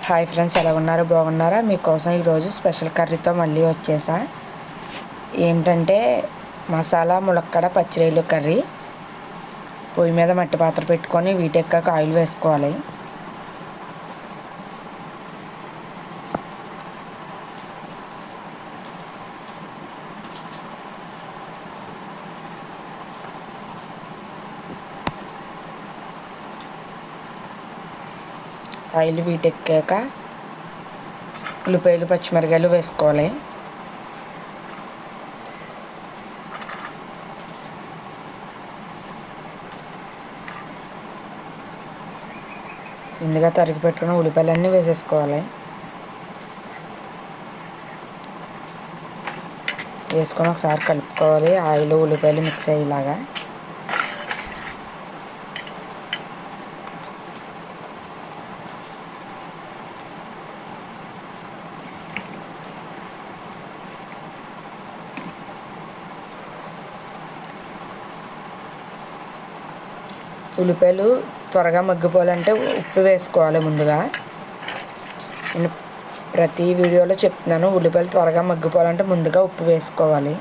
Hi friends, ఎలా ఉన్నారు? బాగున్నారా? మీకోసం ఈరోజు స్పెషల్ కర్రీతో మళ్ళీ వచ్చేసా. ఏమిటంటే మసాలా ములక్కడ పచ్చిరొయ్యలు కర్రీ. పొయ్యి మీద మట్టి పాత్ర పెట్టుకొని వీటెక్కాక ఆయిల్ వేసుకోవాలి. ఆయిల్ వీటెక్కాక ఉల్లిపాయలు పచ్చిమిరకాయలు వేసుకోవాలి. ముందుగా తరిగి పెట్టుకున్న ఉల్లిపాయలన్నీ వేసేసుకోవాలి. వేసుకొని ఒకసారి కలుపుకోవాలి. ఆయిల్ ఉల్లిపాయలు మిక్స్ అయ్యేలాగా. ఉల్లిపాయలు త్వరగా మగ్గిపోవాలంటే ఉప్పు వేసుకోవాలి. ముందుగా నేను ప్రతి వీడియోలో చెప్తున్నాను, ఉల్లిపాయలు త్వరగా మగ్గిపోవాలంటే ముందుగా ఉప్పు వేసుకోవాలి.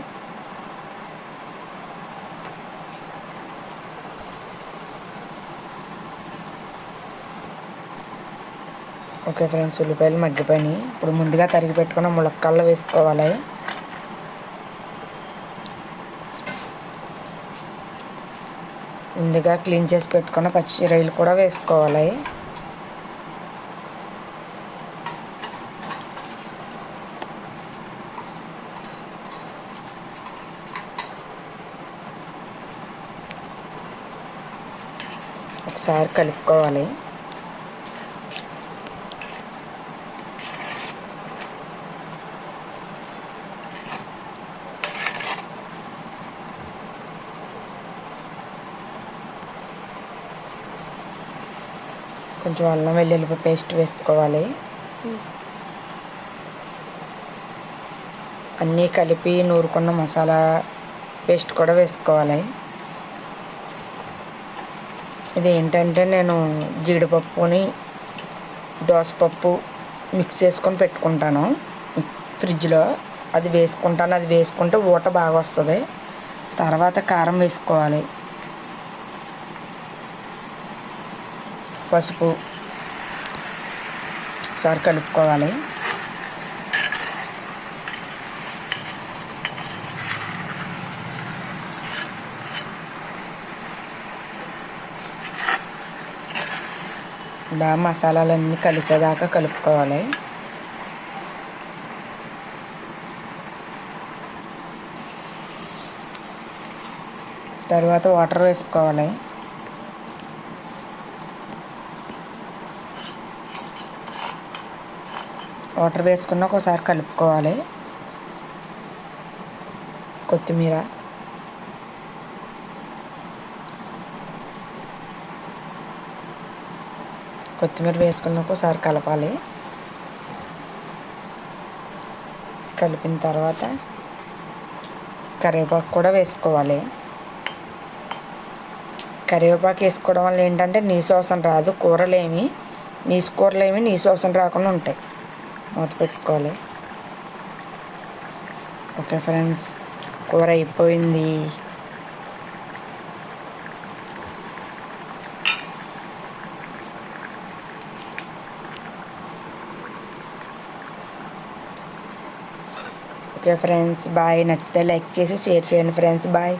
ఓకే ఫ్రెండ్స్, ఉల్లిపాయలు మగ్గిపోయినాయి. ఇప్పుడు ముందుగా తరిగి పెట్టుకున్న ములక్కాడలు వేసుకోవాలి. ముందుగా క్లీన్ చేసి పెట్టుకున్న పచ్చిరొయ్యలు కూడా వేసుకోవాలి. ఒకసారి కలుపుకోవాలి. కొంచెం అల్లం వెల్లుల్లి పేస్ట్ వేసుకోవాలి. అన్నీ కలిపి నూరుకున్న మసాలా పేస్ట్ కూడా వేసుకోవాలి. ఇది ఏంటంటే నేను జీడిపప్పుని దోసపప్పు మిక్స్ చేసుకొని పెట్టుకుంటాను ఫ్రిడ్జ్లో. అది వేసుకుంటాను. అది వేసుకుంటే ఊట బాగా వస్తుంది. తర్వాత కారం వేసుకోవాలి, పసుపు. ఒకసారి కలుపుకోవాలి. బాగా మసాలాలన్నీ కలిసేదాకా కలుపుకోవాలి. తర్వాత వాటర్ వేసుకోవాలి. వాటర్ వేసుకున్న ఒకసారి కలుపుకోవాలి. కొత్తిమీర, వేసుకున్న ఒకసారి కలపాలి. కలిపిన తర్వాత కరివేపాకు కూడా వేసుకోవాలి. కరివేపాకు వేసుకోవడం వల్ల ఏంటంటే నీసు వాసన రాదు. కూరలేమి నీసు వాసన రాకుండా ఉంటాయి. మూత పెట్టుకోవాలి. ఓకే ఫ్రెండ్స్, కూర అయిపోయింది. Okay friends, bye. నచ్చితే లైక్ చేసి షేర్ చేయండి ఫ్రెండ్స్. బాయ్.